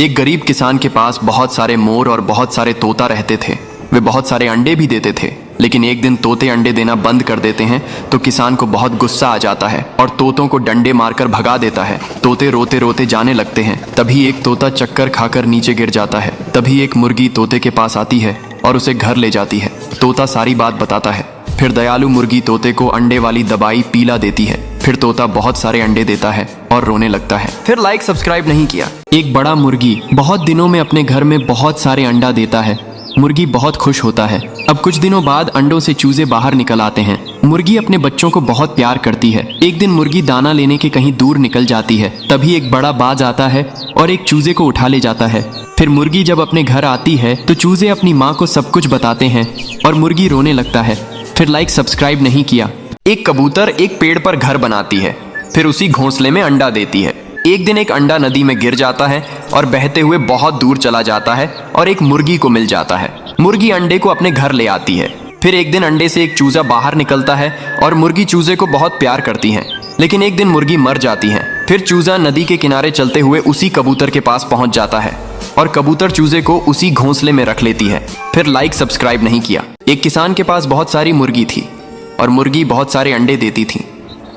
एक गरीब किसान के पास बहुत सारे मोर और बहुत सारे तोता रहते थे। वे बहुत सारे अंडे भी देते थे, लेकिन एक दिन तोते अंडे देना बंद कर देते हैं तो किसान को बहुत गुस्सा आ जाता है और तोतों को डंडे मारकर भगा देता है। तोते रोते रोते जाने लगते हैं। तभी एक तोता चक्कर खाकर नीचे गिर जाता है। तभी एक मुर्गी तोते के पास आती है और उसे घर ले जाती है। तोता सारी बात बताता है। फिर दयालु मुर्गी तोते को अंडे वाली दवाई पीला देती है। फिर तोता बहुत सारे अंडे देता है और रोने लगता है। फिर लाइक सब्सक्राइब नहीं किया। एक बड़ा मुर्गी बहुत दिनों में अपने घर में बहुत सारे अंडा देता है। मुर्गी बहुत खुश होता है। अब कुछ दिनों बाद अंडों से चूजे बाहर निकल आते हैं। मुर्गी अपने बच्चों को बहुत प्यार करती है। एक दिन मुर्गी दाना लेने के कहीं दूर निकल जाती है। तभी एक बड़ा बाज आता है और एक चूजे को उठा ले जाता है। फिर मुर्गी जब अपने घर आती है तो चूजे अपनी माँ को सब कुछ बताते हैं और मुर्गी रोने लगता है। फिर लाइक सब्सक्राइब नहीं किया। एक कबूतर एक पेड़ पर घर बनाती है। फिर उसी घोंसले में अंडा देती है। एक दिन एक अंडा नदी में गिर जाता है और बहते हुए बहुत दूर चला जाता है और एक मुर्गी को मिल जाता है। मुर्गी अंडे को अपने घर ले आती है। फिर एक दिन अंडे से एक चूजा बाहर निकलता है और मुर्गी चूजे को बहुत प्यार करती है। लेकिन एक दिन मुर्गी मर जाती है। फिर चूजा नदी के किनारे चलते हुए उसी कबूतर के पास पहुंच जाता है और कबूतर चूजे को उसी घोंसले में रख लेती है। फिर लाइक सब्सक्राइब नहीं किया। एक किसान के पास बहुत सारी मुर्गी थी और मुर्गी बहुत सारे अंडे देती थी।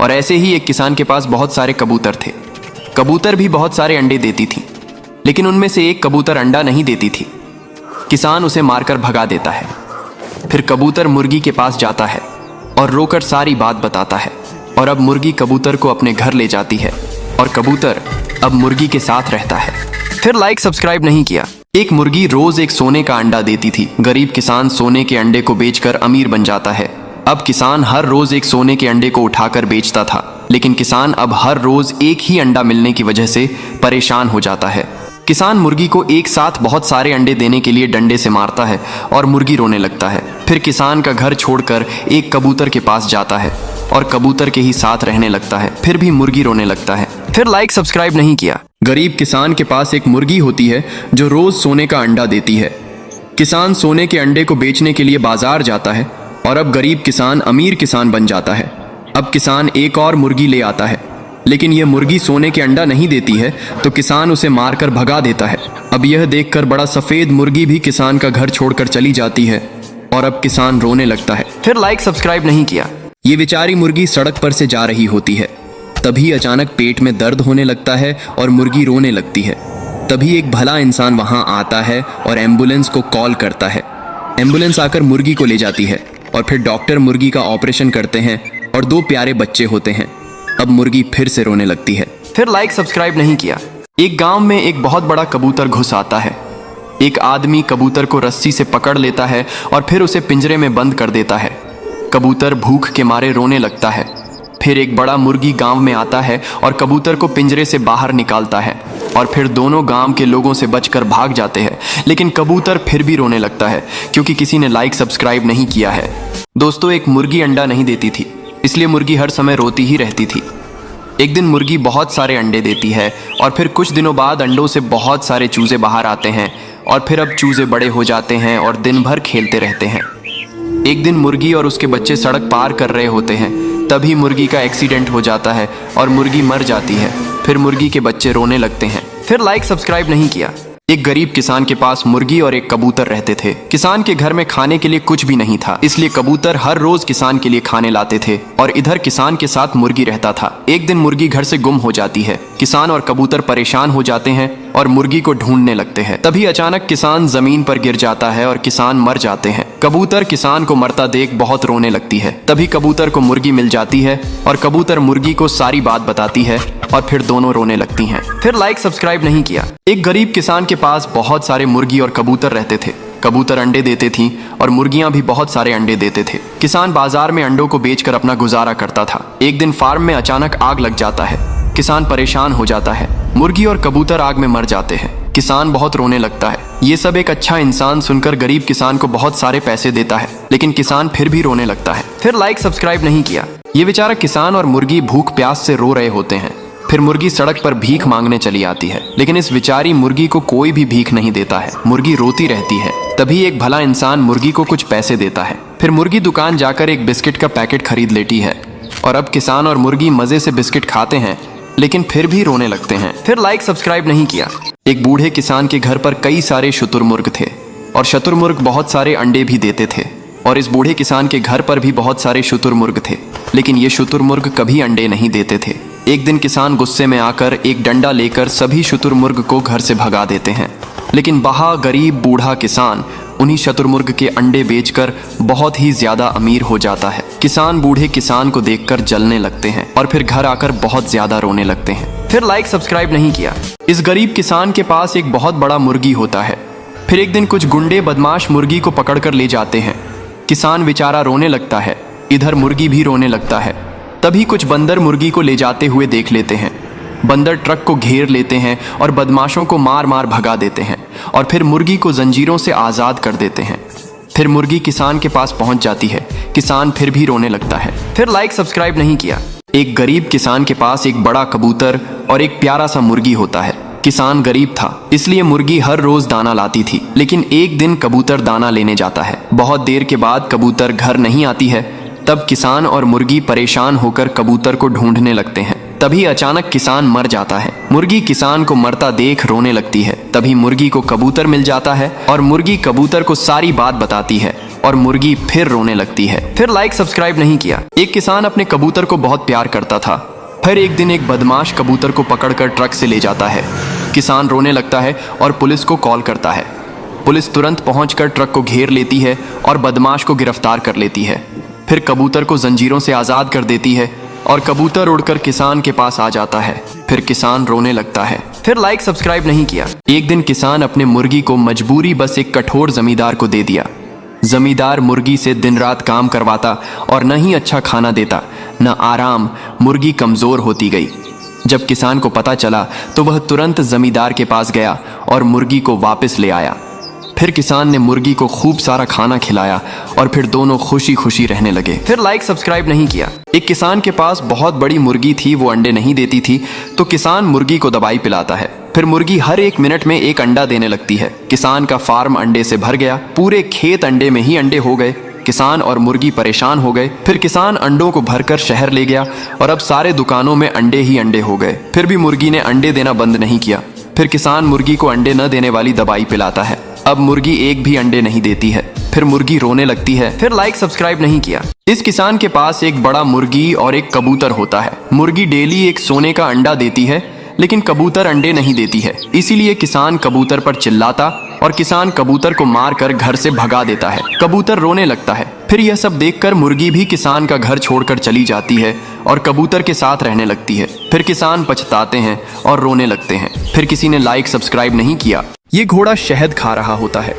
और ऐसे ही एक किसान के पास बहुत सारे कबूतर थे। कबूतर भी बहुत सारे अंडे देती थी, लेकिन उनमें से एक कबूतर अंडा नहीं देती थी। किसान उसे मारकर भगा देता है। फिर कबूतर मुर्गी के पास जाता है और रोकर सारी बात बताता है। और अब मुर्गी कबूतर को अपने घर ले जाती है और कबूतर अब मुर्गी के साथ रहता है। फिर लाइक सब्सक्राइब नहीं किया। एक मुर्गी रोज एक सोने का अंडा देती थी। गरीब किसान सोने के अंडे को बेचकर अमीर बन जाता है। अब किसान हर रोज एक सोने के अंडे को उठाकर बेचता था, लेकिन किसान अब हर रोज एक ही अंडा मिलने की वजह से परेशान हो जाता है। किसान मुर्गी को एक साथ बहुत सारे अंडे देने के लिए डंडे से मारता है और मुर्गी रोने लगता है। फिर किसान का घर छोड़कर एक कबूतर के पास जाता है और कबूतर के ही साथ रहने लगता है। फिर भी मुर्गी रोने लगता है। फिर लाइक सब्सक्राइब नहीं किया। गरीब किसान के पास एक मुर्गी होती है जो रोज सोने का अंडा देती है। किसान सोने के अंडे को बेचने के लिए बाजार जाता है और अब गरीब किसान अमीर किसान बन जाता है। अब किसान एक और मुर्गी ले आता है, लेकिन यह मुर्गी सोने के अंडा नहीं देती है तो किसान उसे मारकर भगा देता है। अब यह देखकर बड़ा सफेद मुर्गी भी किसान का घर छोड़कर चली जाती है और अब किसान रोने लगता है। फिर लाइक सब्सक्राइब नहीं किया। ये बेचारी मुर्गी सड़क पर से जा रही होती है। तभी अचानक पेट में दर्द होने लगता है और मुर्गी रोने लगती है। तभी एक भला इंसान वहां आता है और एम्बुलेंस को कॉल करता है। एम्बुलेंस आकर मुर्गी को ले जाती है और फिर डॉक्टर मुर्गी का ऑपरेशन करते हैं और 2 प्यारे बच्चे होते हैं। अब मुर्गी फिर से रोने लगती है। फिर लाइक सब्सक्राइब नहीं किया। एक गांव में एक बहुत बड़ा कबूतर घुस आता है। एक आदमी कबूतर को रस्सी से पकड़ लेता है और फिर उसे पिंजरे में बंद कर देता है। कबूतर भूख के मारे रोने लगता है। फिर एक बड़ा मुर्गी गांव में आता है और कबूतर को पिंजरे से बाहर निकालता है और फिर दोनों गांव के लोगों से बचकर भाग जाते हैं। लेकिन कबूतर फिर भी रोने लगता है क्योंकि किसी ने लाइक सब्सक्राइब नहीं किया है। दोस्तों, एक मुर्गी अंडा नहीं देती थी, इसलिए मुर्गी हर समय रोती ही रहती थी। एक दिन मुर्गी बहुत सारे अंडे देती है और फिर कुछ दिनों बाद अंडों से बहुत सारे चूजे बाहर आते हैं और फिर अब चूजे बड़े हो जाते हैं और दिन भर खेलते रहते हैं। एक दिन मुर्गी और उसके बच्चे सड़क पार कर रहे होते हैं। तभी मुर्गी का एक्सीडेंट हो जाता है और मुर्गी मर जाती है। फिर मुर्गी के बच्चे रोने लगते हैं। फिर लाइक सब्सक्राइब नहीं किया। एक गरीब किसान के पास मुर्गी और एक कबूतर रहते थे। किसान के घर में खाने के लिए कुछ भी नहीं था, इसलिए कबूतर हर रोज किसान के लिए खाने लाते थे और इधर किसान के साथ मुर्गी रहता था। एक दिन मुर्गी घर से गुम हो जाती है। किसान और कबूतर परेशान हो जाते हैं और मुर्गी को ढूंढने लगते हैं। तभी अचानक किसान जमीन पर गिर जाता है और किसान मर जाते हैं। कबूतर किसान को मरता देख बहुत रोने लगती है। तभी कबूतर को मुर्गी मिल जाती है और कबूतर मुर्गी को सारी बात बताती है और फिर दोनों रोने लगती हैं। फिर लाइक सब्सक्राइब नहीं किया। एक गरीब किसान के पास बहुत सारे मुर्गी और कबूतर रहते थे। कबूतर अंडे देते थी और मुर्गियां भी बहुत सारे अंडे देते थे। किसान बाजार में अंडों को बेचकर अपना गुजारा करता था। एक दिन फार्म में अचानक आग लग जाता है। किसान परेशान हो जाता है। मुर्गी और कबूतर आग में मर जाते हैं। किसान बहुत रोने लगता है। ये सब एक अच्छा इंसान सुनकर गरीब किसान को बहुत सारे पैसे देता है, लेकिन किसान फिर भी रोने लगता है। फिर लाइक सब्सक्राइब नहीं किया। ये बेचारा किसान और मुर्गी भूख प्यास से रो रहे होते हैं। फिर मुर्गी सड़क पर भीख मांगने चली आती है, लेकिन इस बेचारी मुर्गी को कोई भी भीख नहीं देता है। मुर्गी रोती रहती है। तभी एक भला इंसान मुर्गी को कुछ पैसे देता है। फिर मुर्गी दुकान जाकर एक बिस्किट का पैकेट खरीद लेती है और अब किसान और मुर्गी मजे से बिस्किट खाते हैं लेकिन फिर भी रोने लगते हैं। फिर लाइक सब्सक्राइब नहीं किया। एक बूढ़े किसान के घर पर कई सारे शुतुरमुर्ग थे और शुतुरमुर्ग बहुत सारे अंडे भी देते थे। और इस बूढ़े किसान के घर पर भी बहुत सारे शुतुरमुर्ग थे, लेकिन ये शुतुरमुर्ग कभी अंडे नहीं देते थे। एक दिन किसान गुस्से में आकर एक डंडा लेकर सभी शुतुरमुर्ग को घर से भगा देते हैं। लेकिन वहाँ गरीब बूढ़ा किसान उन्हीं शुतुरमुर्ग के अंडे बेचकर बहुत ही ज्यादा अमीर हो जाता है। किसान बूढ़े किसान को देखकर जलने लगते हैं और फिर घर आकर बहुत ज्यादा रोने लगते हैं। फिर लाइक सब्सक्राइब नहीं किया। इस गरीब किसान के पास एक बहुत बड़ा मुर्गी होता है। फिर एक दिन कुछ गुंडे बदमाश मुर्गी को पकड़कर ले जाते हैं। किसान बेचारा रोने लगता है, इधर मुर्गी भी रोने लगता है। तभी कुछ बंदर मुर्गी को ले जाते हुए देख लेते हैं। बंदर ट्रक को घेर लेते हैं और बदमाशों को मार मार भगा देते हैं और फिर मुर्गी को जंजीरों से आज़ाद कर देते हैं। फिर मुर्गी किसान के पास पहुंच जाती है। किसान फिर भी रोने लगता है। फिर लाइक सब्सक्राइब नहीं किया। एक गरीब किसान के पास एक बड़ा कबूतर और एक प्यारा सा मुर्गी होता है। किसान गरीब था, इसलिए मुर्गी हर रोज दाना लाती थी। लेकिन एक दिन कबूतर दाना लेने जाता है। बहुत देर के बाद कबूतर घर नहीं आती है। तब किसान और मुर्गी परेशान होकर कबूतर को ढूंढने लगते हैं। तभी अचानक किसान मर जाता है। मुर्गी किसान को मरता देख रोने लगती है। तभी मुर्गी को कबूतर मिल जाता है और मुर्गी कबूतर को सारी बात बताती है और मुर्गी फिर रोने लगती है। फिर लाइक सब्सक्राइब नहीं किया। एक किसान अपने कबूतर को बहुत प्यार करता था। फिर एक दिन एक बदमाश कबूतर को पकड़कर ट्रक से ले जाता है। किसान रोने लगता है और पुलिस को कॉल करता है। पुलिस तुरंत पहुंचकर ट्रक को घेर लेती है और बदमाश को गिरफ्तार कर लेती है। फिर कबूतर को जंजीरों से आज़ाद कर देती है और कबूतर उड़कर किसान के पास आ जाता है। फिर किसान रोने लगता है। फिर लाइक सब्सक्राइब नहीं किया। एक दिन किसान अपने मुर्गी को मजबूरी बस एक कठोर जमींदार को दे दिया। जमींदार मुर्गी से दिन रात काम करवाता और न ही अच्छा खाना देता न आराम। मुर्गी कमजोर होती गई। जब किसान को पता चला तो वह तुरंत जमींदार के पास गया और मुर्गी को वापस ले आया। फिर किसान ने मुर्गी को खूब सारा खाना खिलाया और फिर दोनों खुशी खुशी रहने लगे। फिर लाइक सब्सक्राइब नहीं किया। एक किसान के पास बहुत बड़ी मुर्गी थी, वो अंडे नहीं देती थी, तो किसान मुर्गी को दवाई पिलाता है। फिर मुर्गी हर एक मिनट में एक अंडा देने लगती है। किसान का फार्म अंडे से भर गया। पूरे खेत अंडे में ही अंडे हो गए। किसान और मुर्गी परेशान हो गए। फिर किसान अंडों को भरकर शहर ले गया और अब सारे दुकानों में अंडे ही अंडे हो गए। फिर भी मुर्गी ने अंडे देना बंद नहीं किया। फिर किसान मुर्गी को अंडे न देने वाली दवाई पिलाता है। अब मुर्गी एक भी अंडे नहीं देती है। फिर मुर्गी रोने लगती है। फिर लाइक सब्सक्राइब नहीं किया। इस किसान के पास एक बड़ा मुर्गी और एक कबूतर होता है। मुर्गी डेली एक सोने का अंडा देती है, लेकिन कबूतर अंडे नहीं देती है। इसीलिए किसान कबूतर पर चिल्लाता और किसान कबूतर को मारकर घर से भगा देता है। कबूतर रोने लगता है। फिर यह सब देखकर मुर्गी भी किसान का घर छोड़कर चली जाती है और कबूतर के साथ रहने लगती है। फिर किसान पछताते हैं और रोने लगते हैं। फिर किसी ने लाइक सब्सक्राइब नहीं किया। ये घोड़ा शहद खा रहा होता है।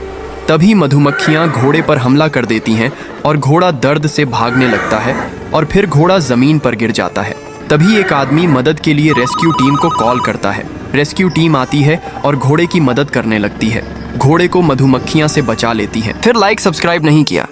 तभी मधुमक्खियां घोड़े पर हमला कर देती हैं और घोड़ा दर्द से भागने लगता है और फिर घोड़ा जमीन पर गिर जाता है। तभी एक आदमी मदद के लिए रेस्क्यू टीम को कॉल करता है। रेस्क्यू टीम आती है और घोड़े की मदद करने लगती है। घोड़े को मधुमक्खियां से बचा लेती है। फिर लाइक सब्सक्राइब नहीं किया।